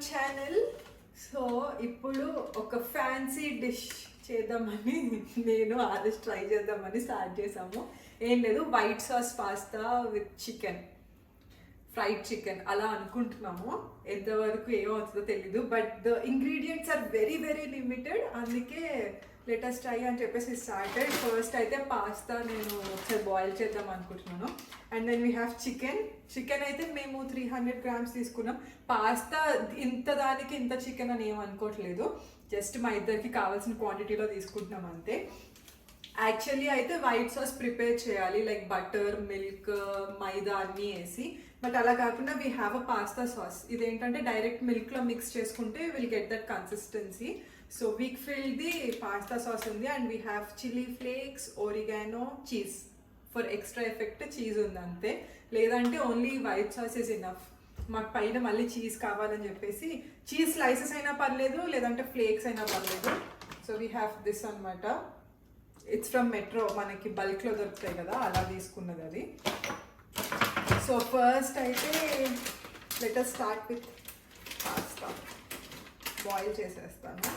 Channel. So ఇప్పుడు ఒక fancy dish చేద్దామని నేను ఆర్డర్ ట్రై చేద్దామని స్టార్ట్ చేసాము. ఏం లేదు, white sauce pasta with chicken, fried chicken అలా అనుకుంటున్నాము. ఎంతవరకు ఏమవుతుందో తెలీదు, but the ingredients are very very limited. అందుకే లెటెస్ట్ ట్రై అని చెప్పేసి స్టార్టెడ్. ఫస్ట్ అయితే పాస్తా నేను ఒకసారి బాయిల్ చేద్దాం అనుకుంటున్నాను. And then we have chicken అయితే మేము 300 grams తీసుకున్నాం. పాస్తా ఇంత దానికి ఇంత చికెన్ అని ఏమనుకోవట్లేదు, జస్ట్ మా ఇద్దరికి కావాల్సిన క్వాంటిటీలో తీసుకుంటున్నాం అంతే. యాక్చువల్లీ అయితే వైట్ సాస్ ప్రిపేర్ చేయాలి, లైక్ బటర్, మిల్క్, మైదా అన్నీ వేసి. బట్ అలా కాకుండా we have a pasta sauce. ఇదేంటంటే డైరెక్ట్ మిల్క్లో మిక్స్ చేసుకుంటే will get that consistency. So we've filled the pasta sauce ఉంది. And we have chilli flakes, oregano, cheese. For extra effect cheese ఉంది అంతే, లేదంటే only white sauce is enough. మాకు పైన మళ్ళీ చీజ్ కావాలని చెప్పేసి చీజ్ స్లైసెస్ అయినా పర్లేదు, లేదంటే ఫ్లేక్స్ అయినా పర్లేదు. సో వీ హ్యావ్ దిస్ అనమాట. ఇట్స్ ఫ్రమ్ మెట్రో, మనకి బల్క్లో దొరుకుతాయి కదా, అలా తీసుకున్నది అది. సో ఫస్ట్ అయితే let us start with pasta. Boil చేసేస్తాను.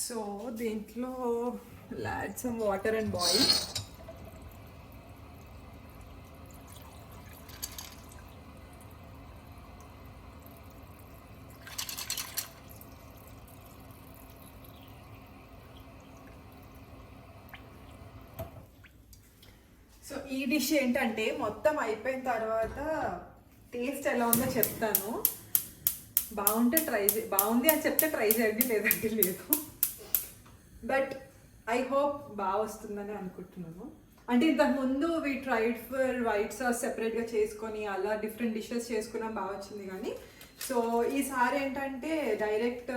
సో దీంట్లో add some water and boil. So ఈ డిష్ ఏంటంటే మొత్తం అయిపోయిన తర్వాత టేస్ట్ ఎలా ఉందో చెప్తాను. బాగుంటే బాగుంది అని చెప్తే ట్రై చేయండి, లేదంటే లేదు. బట్ ఐ హోప్ బాగా వస్తుందని అనుకుంటున్నాను. అంటే ఇంతకుముందు we tried for white sauce సెపరేట్గా చేసుకొని అలా డిఫరెంట్ డిషెస్ చేసుకున్నా బాగా వచ్చింది. కానీ సో ఈసారి ఏంటంటే డైరెక్ట్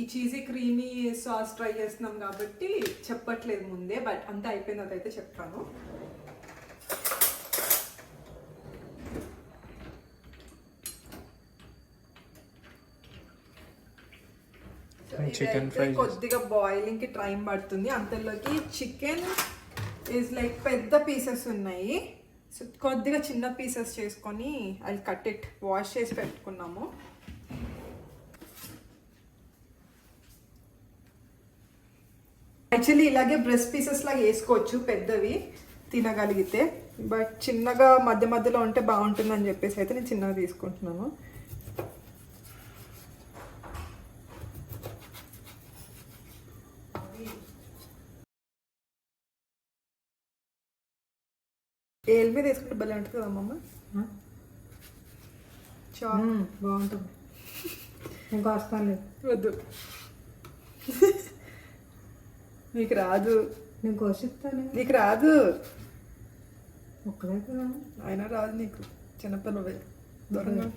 ఈ చీజీ క్రీమీ సాస్ ట్రై చేస్తున్నాం కాబట్టి చెప్పట్లేదు ముందే. బట్ అంతా అయిపోయింది, అదైతే చెప్తాను. కొద్దిగా బాయిలింగ్ కి టైం పడుతుంది. అంతలోకి చికెన్ ఈజ్ లైక్ పెద్ద పీసెస్ ఉన్నాయి. సో కొద్దిగా చిన్న పీసెస్ చేసుకొని అది కట్ ఇట్ వాష్ చేసి పెట్టుకున్నాము. యాక్చువల్లీ ఇలాగే బ్రెస్ట్ పీసెస్ లాగా వేసుకోవచ్చు పెద్దవి తినగలిగితే, బట్ చిన్నగా మధ్య మధ్యలో ఉంటే బాగుంటుందని చెప్పేసి అయితే నేను చిన్నగా తీసుకుంటున్నాను. ఏల్ మీద వేసుకుంటే భలే ఉంటుంది కదా అమ్మమ్మ. బాగుంటుంది. ఇంకా వస్తాను. వద్దు, నీకు రాదు. నేను కోసిస్తాను. నీకు రాదు. ఒక్కడే కదా అయినా రాదు నీకు, చిన్నపిల్లవే దూరంగా.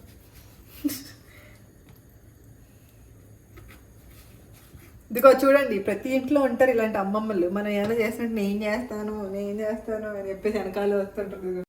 ఇదిగో చూడండి, ప్రతి ఇంట్లో ఉంటారు ఇలాంటి అమ్మమ్మలు. మనం ఏమైనా చేస్తుంటే నేను చేస్తాను అని చెప్పేసి వెనకాల వస్తుంటారు.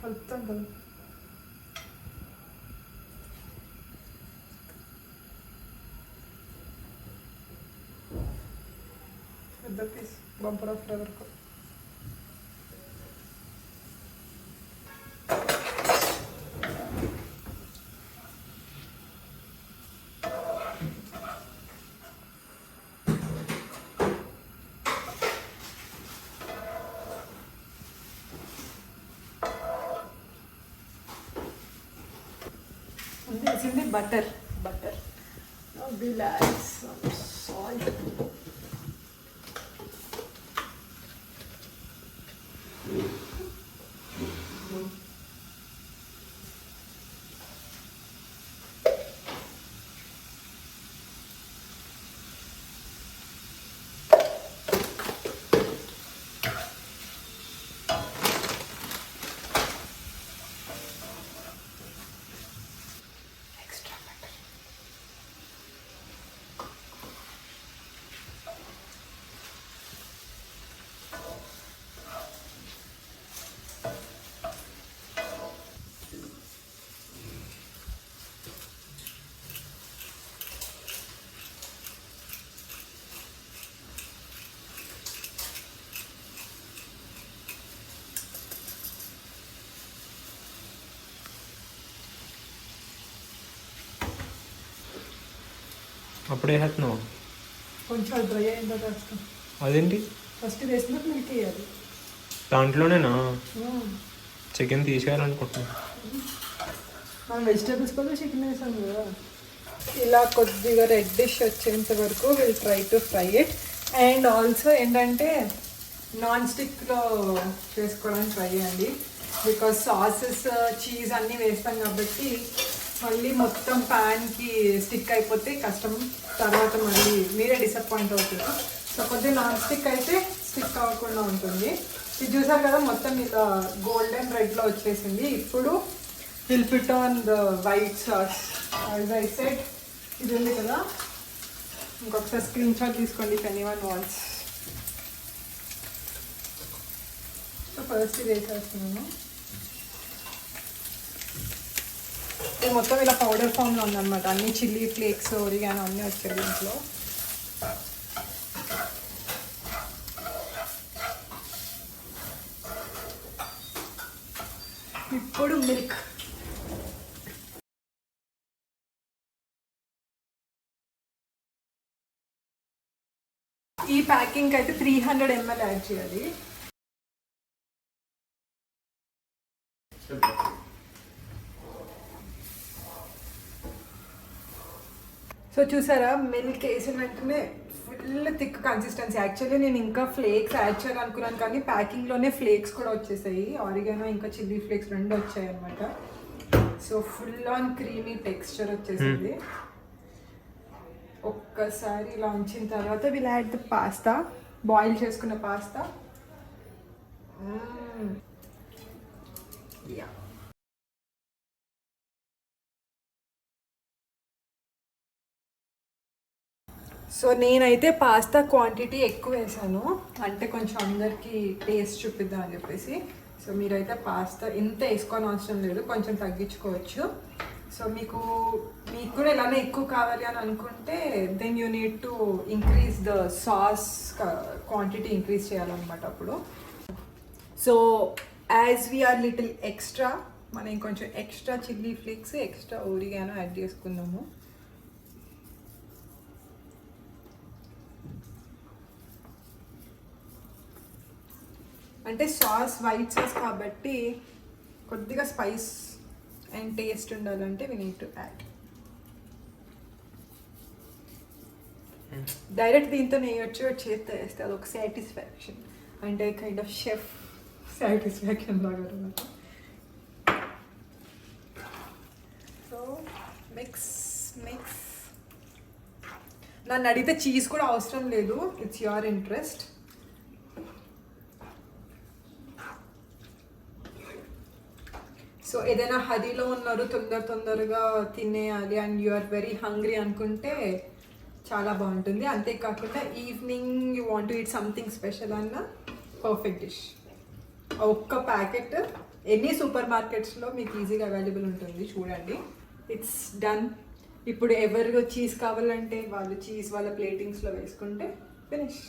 కలుపుతాం కదా. పెద్ద పీస్ బంపర్ ఆఫ్ ఫ్లేవర్కు. కావాల్సింది butter. Now we'll add some salt. అప్పుడే వేస్తున్నావు? కొంచెం డ్రై అయిన తర్వాత అదేంటి ఫస్ట్ వేసినప్పుడు మిల్క్ వేయాలి. దాంట్లోనేనా? చికెన్ తీసేయాలనుకుంటున్నా. మనం వెజిటేబుల్స్ కూడా చికెన్ వేసాం కదా. ఇలా కొద్దిగా రెడ్డిష్ వచ్చేంత వరకు will try to fry it. And also ఏంటంటే నాన్ స్టిక్లో చేసుకోవడానికి ట్రై చేయండి. బికాస్ సాసెస్ చీజ్ అన్నీ వేస్తాం కాబట్టి మళ్ళీ మొత్తం ప్యాన్కి స్టిక్ అయిపోతే కష్టం, తర్వాత మళ్ళీ మీరే డిసప్పాయింట్ అవుతారు. సో కొద్దిగా నాన్ స్టిక్ అయితే స్టిక్ అవ్వకుండా ఉంటుంది. ఇది చూసారు కదా, మొత్తం ఇలా గోల్డెన్ రెడ్లో వచ్చేసింది. ఇప్పుడు will put on the white sauce. As I said, ఇది ఉంది కదా, ఇంకొకసారి స్క్రీన్ షాట్ తీసుకోండి if anyone wants. So first ఇది వేసేస్తున్నాను. ఇది మొత్తం ఇలా పౌడర్ ఫామ్లో ఉందన్నమాట. అన్ని చిల్లీ ఫ్లేక్స్, ఒరిగానో అన్నీ వచ్చాయి దీంట్లో. ఇప్పుడు మిల్క్. ఈ ప్యాకింగ్ అయితే 300 ml యాడ్ చేయాలి. సో చూసారా, మిల్క్ వేసిన వెంటనే ఫుల్ థిక్ కన్సిస్టెన్సీ. యాక్చువల్లీ నేను ఇంకా ఫ్లేక్స్ యాడ్ చేయాలనుకున్నాను, కానీ ప్యాకింగ్లోనే ఫ్లేక్స్ కూడా వచ్చేసాయి. ఆరిగానో ఇంకా చిల్లీ ఫ్లేక్స్ రెండు వచ్చాయి అనమాట. So full on creamy texture వచ్చేసింది. ఒక్కసారి ఇలా ఉంచిన తర్వాత will add the pasta, boil చేసుకున్న పాస్తా. యా, సో నేనైతే పాస్తా క్వాంటిటీ ఎక్కువ వేసాను, అంటే కొంచెం అందరికీ టేస్ట్ చూపిద్దాం అని చెప్పేసి. సో మీరైతే పాస్తా ఇంత వేసుకోని అవసరం లేదు, కొంచెం తగ్గించుకోవచ్చు. సో మీకు కూడా ఇలానే ఎక్కువ కావాలి అని అనుకుంటే then you need to increase the sauce quantity increase చేయాలన్నమాట అప్పుడు. So as we are little extra, మనం ఇంకొంచెం extra chilli flakes, extra oregano add చేసుకుందాము. అంటే సాస్ వైట్ సాస్ కాబట్టి కొద్దిగా స్పైస్ అండ్ టేస్ట్ ఉండాలంటే we need to add. Direct దీంతో వేయచ్చు, చేస్తే వేస్తే అదొక సాటిస్ఫాక్షన్, అంటే కైండ్ ఆఫ్ షెఫ్ సాటిస్ఫాక్షన్ లాగా అనమాట. So mix. నన్ను అడిగితే చీజ్ కూడా అవసరం లేదు, ఇట్స్ యువర్ ఇంట్రెస్ట్. సో ఏదైనా హరీలో ఉన్నారు, తొందరగా తినేయాలి and you are very hungry అనుకుంటే చాలా బాగుంటుంది. అంతేకాకుండా evening you want to eat something special అన్న పర్ఫెక్ట్ డిష్. ఒక్క ప్యాకెట్ ఎనీ సూపర్ మార్కెట్స్లో మీకు ఈజీగా అవైలబుల్ ఉంటుంది, చూడండి. It's done. ఇప్పుడు ఎవరు చీజ్ కావాలంటే వాళ్ళు చీజ్ వాళ్ళ ప్లేటింగ్స్లో వేసుకుంటే ఫినిష్.